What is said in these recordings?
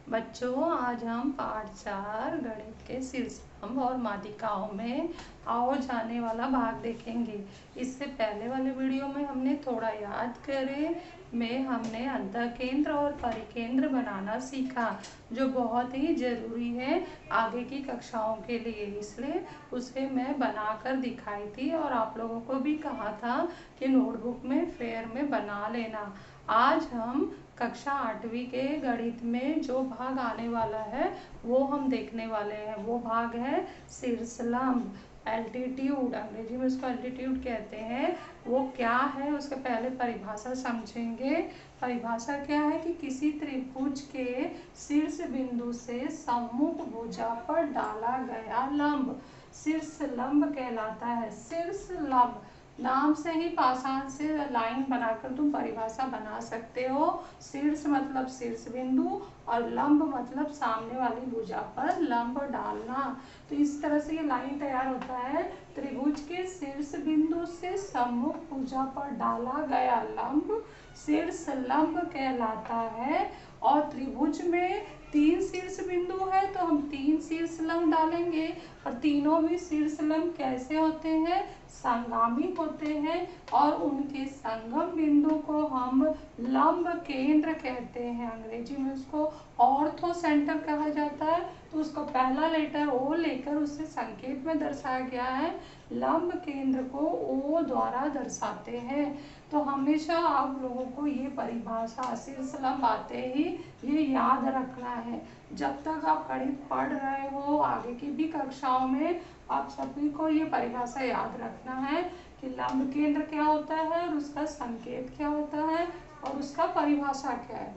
बच्चों, आज हम पाठ 4 गणित के शीर्षक और माध्यिकाओं में आओ जाने वाला भाग देखेंगे। इससे पहले वाले वीडियो में हमने थोड़ा याद करे में हमने अंतःकेंद्र और परिकेंद्र बनाना सीखा, जो बहुत ही ज़रूरी है आगे की कक्षाओं के लिए। इसलिए उसे मैं बनाकर दिखाई थी और आप लोगों को भी कहा था कि नोटबुक में फेयर में बना लेना। आज हम कक्षा 8वीं के गणित में जो भाग आने वाला है वो हम देखने वाले हैं। वो भाग है शीर्षलंब, एल्टीट्यूड। अंग्रेजी में उसको एल्टीट्यूड कहते हैं। वो क्या है उसके पहले परिभाषा समझेंगे। परिभाषा क्या है कि किसी त्रिभुज के शीर्ष बिंदु से सम्मुख भुजा पर डाला गया लंब शीर्ष लंब कहलाता है। शीर्ष लंब नाम से ही आसान से लाइन बनाकर तुम परिभाषा बना सकते हो। शीर्ष मतलब शीर्ष बिंदु और लंब मतलब सामने वाली भुजा पर लंब डालना। तो इस तरह से ये लाइन तैयार होता है। त्रिभुज के शीर्ष बिंदु से सम्मुख भुजा पर डाला गया लंब शीर्ष लंब कहलाता है। और त्रिभुज में 3 शीर्ष बिंदु है तो हम 3 शीर्ष लंब डालेंगे। और तीनों भी शीर्ष लंब कैसे होते हैं? संगामी होते हैं। और उनके संगम बिंदु को हम लंब केंद्र कहते हैं। अंग्रेजी में उसको ऑर्थो सेंटर कहा जाता है। तो उसको पहला लेटर ओ लेकर उसे संकेत में दर्शाया गया है। लंब केंद्र को ओ द्वारा दर्शाते हैं। तो हमेशा आप लोगों को ये परिभाषा शीर्ष लंब आते ही ये याद रखना है। जब तक आप गणित पढ़ रहे हो आगे की भी कक्षाओं में आप सभी को ये परिभाषा याद रखना है कि लंब केंद्र क्या होता है और उसका संकेत क्या होता है और उसका परिभाषा क्या है।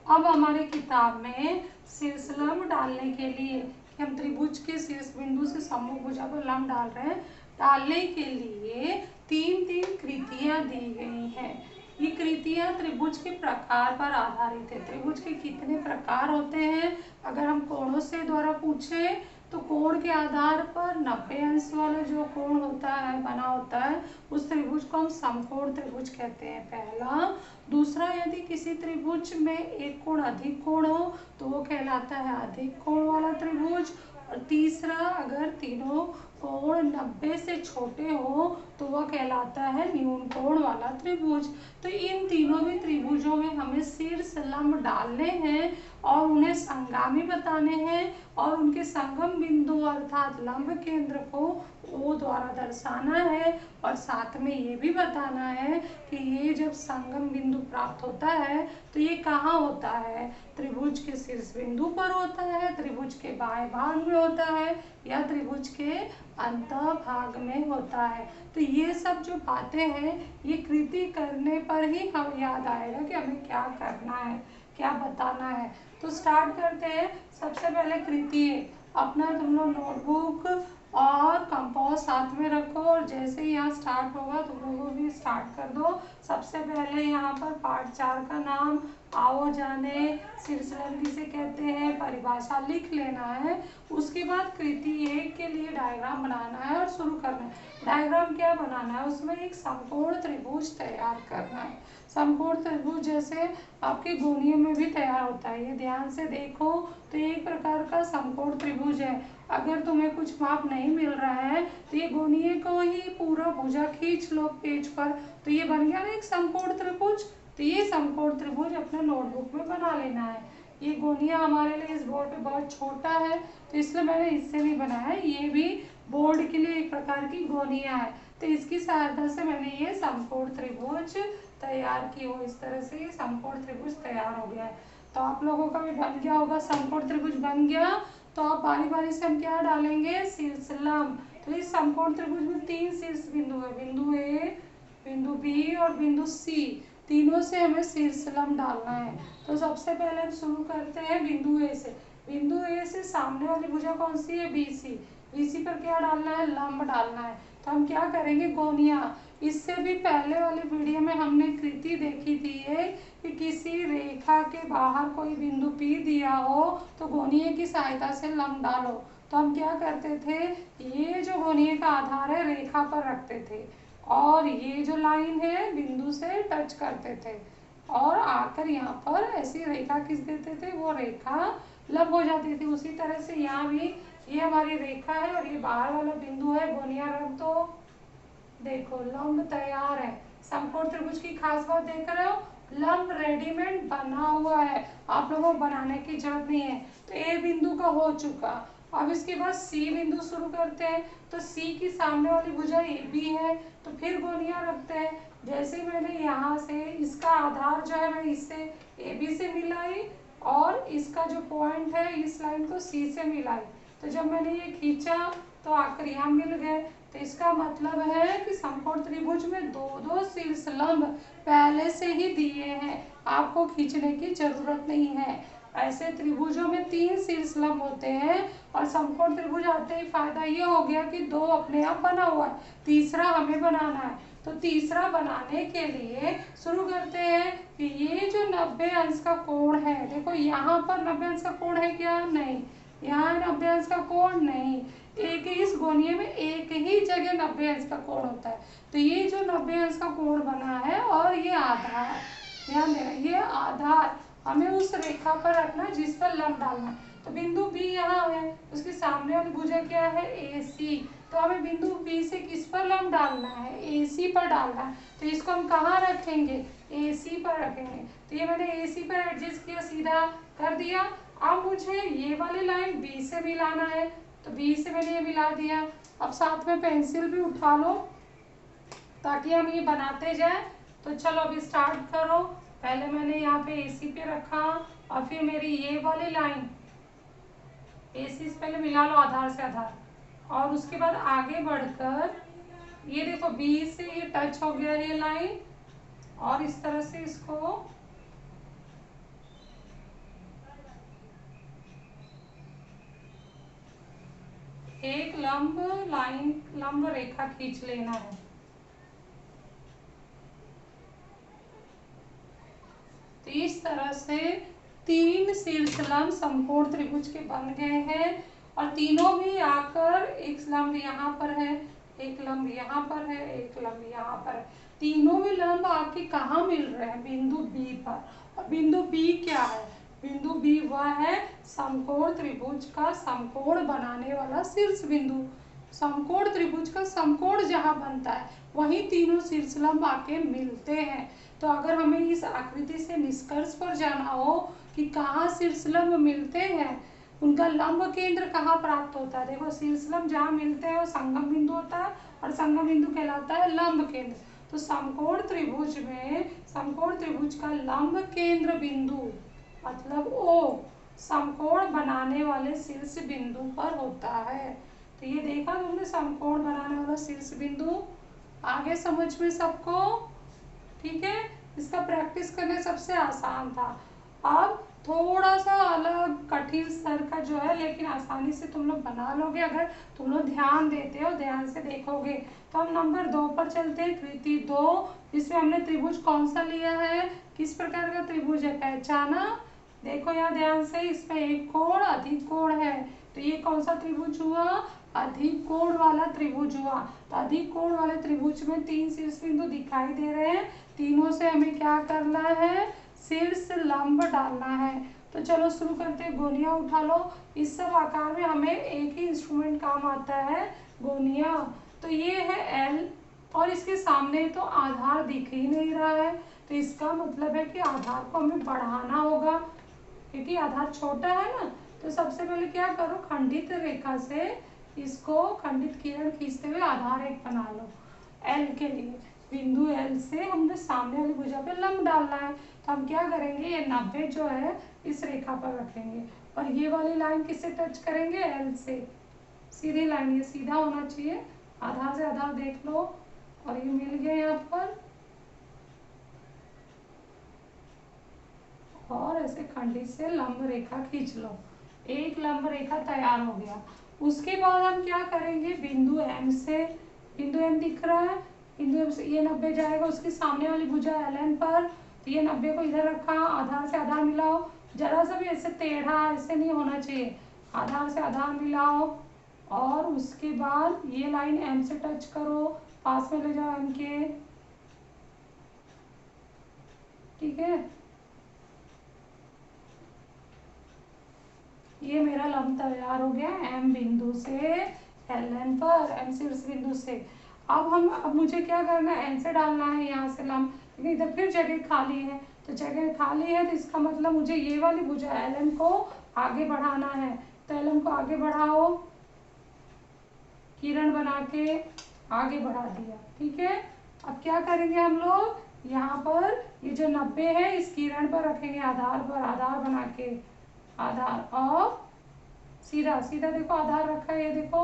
अब हमारे किताब में शीर्ष लंब डालने के लिए हम त्रिभुज के शीर्ष बिंदु से सम्मुख भुजा पर लंब डाल रहे हैं। डालने के लिए 3 कृतियां दी गई हैं। ये कृतियां त्रिभुज के प्रकार पर आधारित है। त्रिभुज के कितने प्रकार होते हैं? अगर हम कोणों से द्वारा पूछे तो कोण के आधार पर 90 अंश वाला जो कोण होता है बना होता है उस त्रिभुज को हम समकोण त्रिभुज कहते हैं, पहला। दूसरा, यदि किसी त्रिभुज में एक कोण अधिक कोण हो तो वो कहलाता है अधिक कोण वाला त्रिभुज। और तीसरा, अगर तीनों कोण 90 से छोटे हो तो वह कहलाता है न्यून कोण वाला त्रिभुज। तो इन तीनों भी त्रिभुजों में हमें शीर्ष लंब डालने हैं और उन्हें संगामी बताने हैं और उनके संगम बिंदु अर्थात लंब केंद्र को ओ द्वारा दर्शाना है। और साथ में ये भी बताना है कि ये जब संगम बिंदु प्राप्त होता है तो ये कहाँ होता है? त्रिभुज के शीर्ष बिंदु पर होता है, त्रिभुज के बाएं भाग में होता है या त्रिभुज के अंत भाग में होता है। तो ये सब जो बातें हैं ये कृति करने पर ही हमें याद आएगा कि हमें क्या करना है, क्या बताना है। तो स्टार्ट करते हैं। सबसे पहले कृति अपना तुम लोग नोटबुक और कंपास साथ में रखो और जैसे ही यहाँ स्टार्ट होगा तुम लोगों भी स्टार्ट कर दो। सबसे पहले यहाँ पर पाठ 4 का नाम आओ जाने शीर्षलंब किसे कहते हैं परिभाषा लिख लेना है। उसके बाद कृति 1 के लिए डायग्राम बनाना है और शुरू करना है। डायग्राम क्या बनाना है? उसमें एक समकोण त्रिभुज तैयार करना है। समकोण त्रिभुज जैसे आपके गोनियों में भी तैयार होता है, ये ध्यान से देखो। तो एक प्रकार का समकोण त्रिभुज है। अगर तुम्हें कुछ माप नहीं मिल रहा है तो ये गोनिये को ही पूरा भुजा खींच लो पेज पर, तो ये बन गया ना एक समकोण त्रिभुज। तो ये समकोण त्रिभुज अपने नोटबुक में बना लेना है। ये गोनिया हमारे लिए इस बोर्ड पे बहुत छोटा है तो इसलिए मैंने इससे नहीं बनाया। ये भी बोर्ड के लिए एक प्रकार की गोनिया है तो इसकी सहायता से मैंने ये समकोण त्रिभुज तैयार की हो। इस तरह से ये समकोण त्रिभुज तैयार हो गया है। तो आप लोगों का भी बन गया होगा। समकोण त्रिभुज बन गया तो आप बारी बारी से हम क्या डालेंगे? शीर्ष लंब। तो इस समकोण त्रिभुज में 3 शीर्ष बिंदु है, बिंदु ए, बिंदु बी और बिंदु सी। तीनों से हमें शीर्ष लंब डालना है। तो सबसे पहले हम शुरू करते हैं बिंदु ए से। बिंदु ए से सामने वाली भुजा कौन सी है? B C. बी सी पर क्या डालना है? लंब डालना है। तो हम क्या करेंगे? गोनिया। इससे भी पहले वाले वीडियो में हमने कृति देखी थी ये कि किसी रेखा के बाहर कोई बिंदु P दिया हो तो गोनिये की सहायता से लंब डालो। तो हम क्या करते थे? ये जो गोनिये का आधार है रेखा पर रखते थे और ये जो लाइन है बिंदु से टच करते थे। और आकर यहाँ पर ऐसी रेखा खींच देते थे, वो रेखा लंब हो जाती थी। उसी तरह से यहाँ भी ये हमारी रेखा है और ये बाहर वाला बिंदु है, गोनिया रख दो। देखो लंब तैयार है। समकोण त्रिभुज की खास बात देख रहे हो, लंब रेडीमेड बना हुआ है, आप लोगों को बनाने की जरूरत नहीं है। तो ए बिंदु का हो चुका। अब इसके बाद सी बिंदु शुरू करते हैं। तो सी की सामने वाली भुजा ए बी है, तो फिर गोनिया रखते हैं। जैसे मैंने यहाँ से इसका आधार जो है मैं इससे ए बी से मिलाई और इसका जो पॉइंट है इस लाइन को सी से मिलाई। तो जब मैंने ये खींचा तो आकर यहाँ मिल गए। तो इसका मतलब है कि समकोण त्रिभुज में दो दो शीर्ष लंब पहले से ही दिए हैं, आपको खींचने की जरूरत नहीं है। ऐसे त्रिभुजों में 3 शीर्ष लंब होते हैं और समकोण त्रिभुज आते ही फायदा ये हो गया कि 2 अपने आप बना हुआ है, तीसरा हमें बनाना है। तो तीसरा बनाने के लिए शुरू करते हैं कि ये जो 90 अंश का कोण है, देखो यहाँ पर 90 अंश का कोण है क्या? नहीं। यहाँ 90 अंश का कोण नहीं। एक इस गोनिये में एक ही जगह 90 अंश का कोण होता है। तो ये जो 90 अंश का कोण बना है और ये आधार, ध्यान देना, ये आधार हमें उस रेखा पर रखना जिस पर लंब डालना है। तो बिंदु बी यहाँ है, उसके सामने वाली भुजा क्या है? ए सी। तो हमें बिंदु बी से किस पर लंब डालना है? ए सी पर डालना है। तो इसको हम कहाँ रखेंगे? ए सी पर रखेंगे। तो ये मैंने ए सी पर एडजस्ट किया, सीधा कर दिया। अब मुझे ये वाली लाइन बी से मिलाना है, तो बी से मैंने ये मिला दिया। अब साथ में पेंसिल भी उठा लो ताकि हम ये बनाते जाए। तो चलो अभी स्टार्ट करो। पहले मैंने यहाँ पे एसी पे रखा और फिर मेरी ये वाली लाइन एसी से पहले मिला लो आधार से आधार, और उसके बाद आगे बढ़कर ये देखो बी से ये टच हो गया ये लाइन, और इस तरह से इसको एक लंब रेखा खींच लेना है। तो इस तरह से 3 शीर्ष लंब समकोण त्रिभुज के बन गए हैं और तीनों भी आकर एक लंब यहाँ पर है, एक लंब यहाँ पर है, एक लंब यहाँ पर है। तीनों भी लंब आके कहाँ मिल रहे हैं? बिंदु बी पर। और बिंदु बी क्या है? बिंदु बी वह है समकोण त्रिभुज का समकोण बनाने वाला शीर्ष बिंदु। समकोण त्रिभुज का समकोण जहाँ बनता है वहीं तीनों शीर्ष लंब आके मिलते हैं। तो अगर हमें इस आकृति से निष्कर्ष पर जाना हो कि कहाँ शीर्ष लंब मिलते हैं, उनका लंब केंद्र कहाँ प्राप्त होता है, देखो शीर्ष लंब जहाँ मिलते हैं वो संगम बिंदु होता है और संगम बिंदु कहलाता है लंब केंद्र। तो समकोण त्रिभुज में समकोण त्रिभुज का लंब केंद्र बिंदु मतलब ओ समकोण बनाने वाले शीर्ष बिंदु पर होता है। तो ये देखा तुमने समकोण बनाने वाला शीर्ष बिंदु, आगे समझ में सबको? ठीक है, इसका प्रैक्टिस करने सबसे आसान था। अब थोड़ा सा अलग कठिन स्तर का जो है, लेकिन आसानी से तुम लोग बना लोगे अगर तुम लोग ध्यान देते हो, ध्यान से देखोगे। तो हम नंबर 2 पर चलते हैं, कृति 2, जिसमें हमने त्रिभुज कौन सा लिया है, किस प्रकार का त्रिभुज है पहचाना। देखो यहाँ ध्यान से, इसमें एक कोण अधिक कोण है, तो ये कौन सा त्रिभुज हुआ? अधिक कोण वाला त्रिभुज हुआ। तो अधिक कोण वाले त्रिभुज में 3 शीर्ष बिंदु दिखाई दे रहे हैं, तीनों से हमें क्या करना है? शीर्ष लंब डालना है। तो चलो शुरू करते हैं, गोनिया उठा लो। इस सब आकार में हमें एक ही इंस्ट्रूमेंट काम आता है, गोनिया। तो ये है एल और इसके सामने तो आधार दिख ही नहीं रहा है, तो इसका मतलब है कि आधार को हमें बढ़ाना होगा, क्योंकि आधार छोटा है ना। तो सबसे पहले क्या करो, खंडित रेखा से इसको खंडित किरण खींचते हुए आधार एक बना लो। एल के लिए बिंदु एल से हमने सामने वाली भुजा पे लंब डालना है। तो हम क्या करेंगे, ये 90 जो है इस रेखा पर रखेंगे और ये वाली लाइन किससे टच करेंगे? एल से। सीधी लाइन, ये सीधा होना चाहिए, आधार से आधार देख लो और ये मिल गया यहाँ पर, और ऐसे खंडित से लंब रेखा खींच लो। एक लंब रेखा तैयार हो गया। उसके बाद हम क्या करेंगे, बिंदु एम से, बिंदु एम दिख रहा है, बिंदु एम से ये 90 जाएगा उसके सामने वाली भुजा एल एन पर। तो ये 90 को इधर रखा, आधार से आधार मिलाओ, जरा सा भी ऐसे टेढ़ा ऐसे नहीं होना चाहिए, आधार से आधार मिलाओ। और उसके बाद ये लाइन एम से टच करो, पास में ले जाओ एम के। ठीक है, ये मेरा लंब तैयार हो गया एम बिंदु से एल एन पर, एम शीर्ष बिंदु से। अब मुझे क्या करना है, एन से डालना है यहाँ से लंब, लेकिन इधर फिर जगह खाली है, तो जगह खाली है तो इसका मतलब मुझे ये वाली भुजा एल एन को आगे बढ़ाना है। तो एल एन को आगे बढ़ाओ, किरण बना के आगे बढ़ा दिया। ठीक है, अब क्या करेंगे हम लोग, यहाँ पर ये जो 90 है इस किरण पर रखेंगे, आधार पर, आधार बना के, आधार और सीधा सीधा देखो आधार रखा है, ये देखो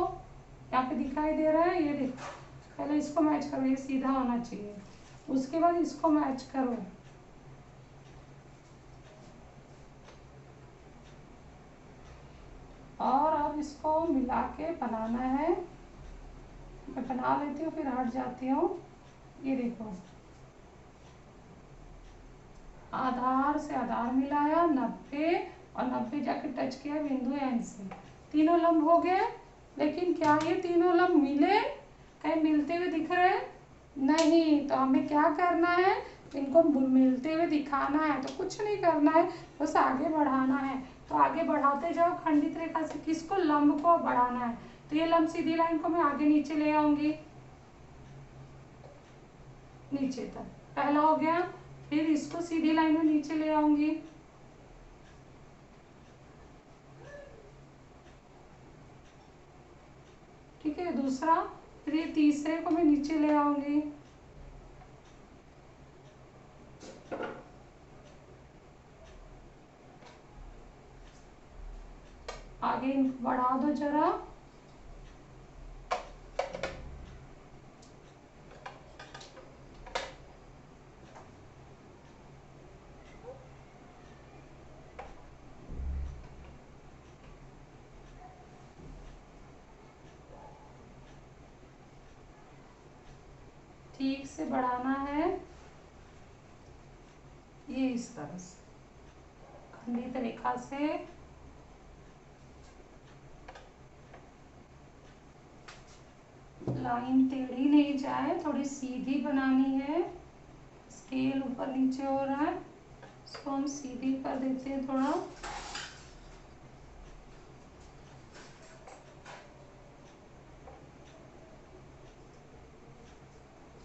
यहाँ पे दिखाई दे रहा है, ये देखो। पहले इसको मैच करो, ये सीधा होना चाहिए, उसके बाद इसको मैच करो। और अब इसको मिला के बनाना है, मैं बना लेती हूँ फिर हट जाती हूँ। ये देखो आधार से आधार मिलाया 90 और 90 जाके टच किया बिंदु एन से, तीनों लंब हो गए। लेकिन क्या ये तीनों लंब मिले, कहीं मिलते हुए दिख रहे हैं? नहीं, तो हमें क्या करना है, इनको मिलते हुए दिखाना है। तो कुछ नहीं करना है, बस आगे बढ़ाना है। तो आगे बढ़ाते जाओ खंडित रेखा से, किसको, लंब को बढ़ाना है। तो ये लंब सीधी लाइन को मैं आगे नीचे ले आऊंगी, नीचे तक, पहला हो गया। फिर इसको सीधी लाइन में नीचे ले आऊंगी, ठीक है, दूसरा। फिर ये तीसरे को मैं नीचे ले आऊंगी, आगे बढ़ा दो जरा, ठीक से बढ़ाना है, ये इस तरह से खंडित रेखा से लाइन टेढ़ी नहीं जाए, थोड़ी सीधी बनानी है। स्केल ऊपर नीचे हो रहा है, इसको हम सीधी कर देते हैं थोड़ा।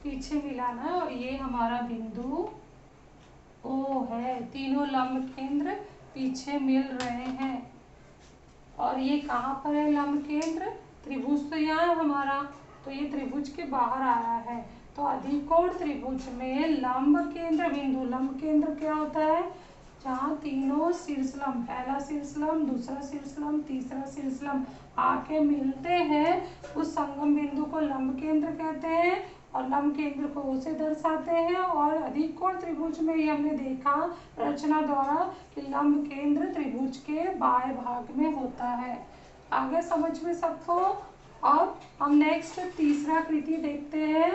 पीछे मिलाना है, और ये हमारा बिंदु ओ है, तीनों लंब केंद्र पीछे मिल रहे हैं। और ये कहाँ पर है लंब केंद्र, त्रिभुज तो यहाँ है हमारा, तो ये त्रिभुज के बाहर आया है। तो अधिकोण त्रिभुज में लंब केंद्र बिंदु, लंब केंद्र क्या होता है, जहाँ तीनों शीर्षलंब, पहला शीर्षलंब, दूसरा शीर्षलंब, तीसरा शीर्षलंब आके मिलते हैं, उस संगम बिंदु को लंब केंद्र कहते हैं। और लंब केंद्र को उसे दर्शाते हैं। और अधिकोण त्रिभुज में ये हमने देखा रचना द्वारा कि लंब केंद्र त्रिभुज के बाएं भाग में होता है। आगे समझ में सबको। अब हम नेक्स्ट तीसरा कृति देखते हैं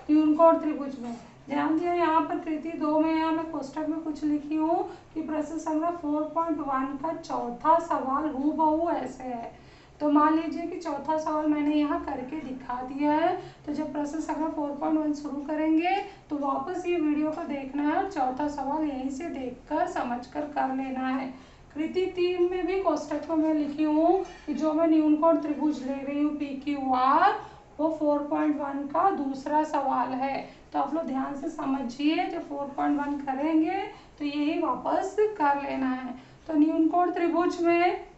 न्यूनकोण त्रिभुज में। ध्यान दिया, यहाँ पर कृति 2 में, यहाँ मैं कोष्टक में कुछ लिखी हूँ कि प्रश्न संग्रह 4.1 का चौथा सवाल हूबहू ऐसे है। तो मान लीजिए कि चौथा सवाल मैंने यहाँ करके दिखा दिया है। तो जब प्रश्न संग्रह 4.1 शुरू करेंगे तो वापस ये वीडियो को देखना है और चौथा सवाल यहीं से देखकर समझकर कर लेना है। कृति 3 में भी कोष्टक में मैं लिखी हूँ कि जो मैं न्यूनकोण त्रिभुज ले रही हूँ PQR, वो 4.1 का दूसरा सवाल है। तो आप लोग ध्यान से समझिए, जब 4.1 करेंगे तो यही वापस कर लेना है। तो न्यूनकोण त्रिभुज में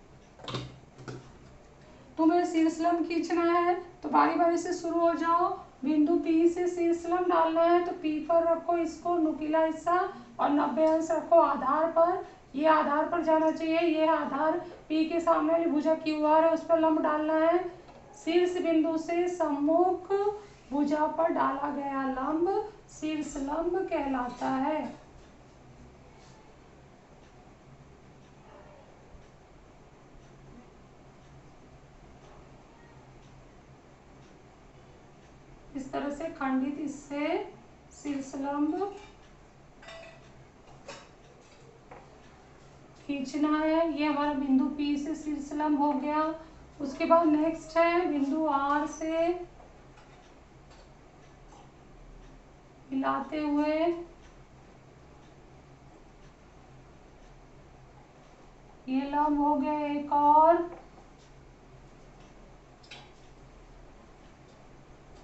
तुम्हें शीर्षलंब खींचना है, तो बारी बारी से शुरू हो जाओ। बिंदु P से शीर्षलंब डालना है, तो P पर रखो इसको नुकीला हिस्सा और 90 अंश रखो आधार पर। ये आधार पर जाना चाहिए, ये आधार P के सामने वाली भुजा QR है, उस पर लंब डालना है। शीर्ष बिंदु से सम्मुख भुजा पर डाला गया लंब शीर्षलंब कहलाता है। इस तरह से खंडित इससे शीर्षलंब खींचना है। ये हमारा बिंदु P से शीर्षलंब हो गया। उसके बाद नेक्स्ट है बिंदु R से मिलाते हुए ये लंब हो गया एक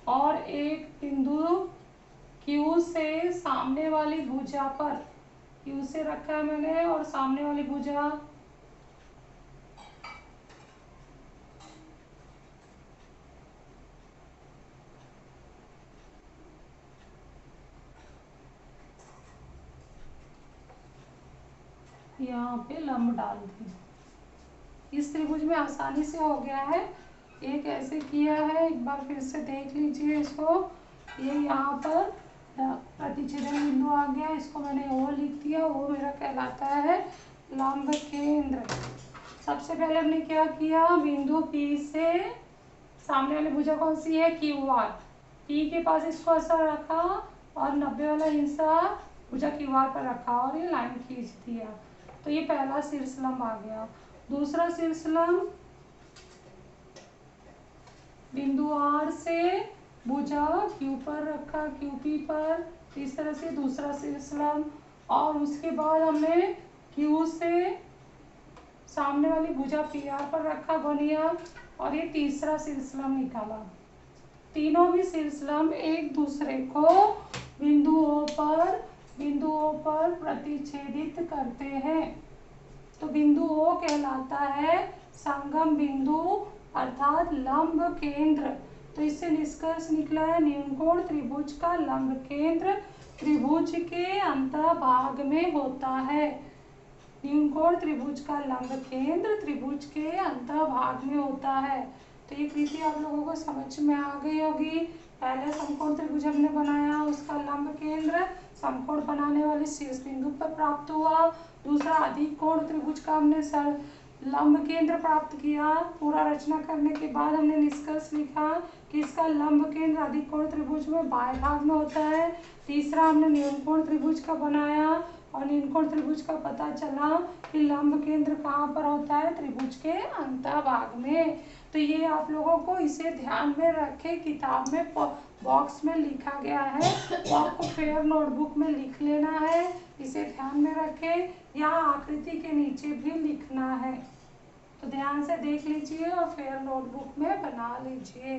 और एक बिंदु Q से सामने वाली भुजा पर, Q से रखा है मैंने और सामने वाली भुजा यहाँ पे लंब डाल दी। इस त्रिभुज में आसानी से हो गया है। ये कैसे किया है एक बार फिर से देख लीजिए इसको। ये यहाँ पर प्रतिच्छेदन बिंदु आ गया, इसको मैंने ओ लिख दिया। वो मेरा कहलाता है लंब केंद्र। सबसे पहले हमने क्या किया, बिंदु P से सामने वाली भुजा कौन सी है, QR। P के पास इसको ऐसा रखा और 90 वाला हिस्सा भुजा QR पर रखा और ये लाइन खींच दिया। तो ये पहला शीर्षलंब आ गया। दूसरा शीर्षलंब बिंदु R से भुजा Q पर रखा, QP पर। इस तरह से दूसरा शीर्षलंब। और उसके बाद हमने Q से सामने वाली भुजा PR पर रखा गोनिया और ये तीसरा शीर्षलंब निकाला। तीनों भी शीर्षलंब एक दूसरे को बिंदुओं पर प्रतिच्छेदित करते हैं। तो बिंदु O कहलाता है संगम बिंदु अर्थात लंब केंद्र। तो इससे निष्कर्ष निकला है न्यूनकोण त्रिभुज का लंब केंद्र त्रिभुज के अंतभाग में होता है। न्यूनकोण त्रिभुज का लंब केंद्र त्रिभुज के अंतभाग में होता है। तो ये कृति आप लोगों को समझ में आ गई होगी। पहले समकोण त्रिभुज हमने बनाया, उसका लंब केंद्र समकोण बनाने वाले शीर्ष बिंदु पर प्राप्त हुआ। दूसरा अधिक कोण त्रिभुज का हमने लंब केंद्र प्राप्त किया। पूरा रचना करने के बाद हमने निष्कर्ष लिखा कि इसका लंब केंद्र अधिक कोण त्रिभुज में बाएं भाग में होता है। तीसरा हमने न्यूनकोण त्रिभुज का बनाया और न्यूनकोण त्रिभुज का पता चला कि लंब केंद्र कहाँ पर होता है, त्रिभुज के अंतभाग में। तो ये आप लोगों को इसे ध्यान में रखे, किताब में बॉक्स में लिखा गया है, तो आपको फेयर नोटबुक में लिख लेना है। इसे ध्यान में रखें, यहाँ आकृति के नीचे भी लिखना है। तो ध्यान से देख लीजिए और फेयर नोटबुक में बना लीजिए।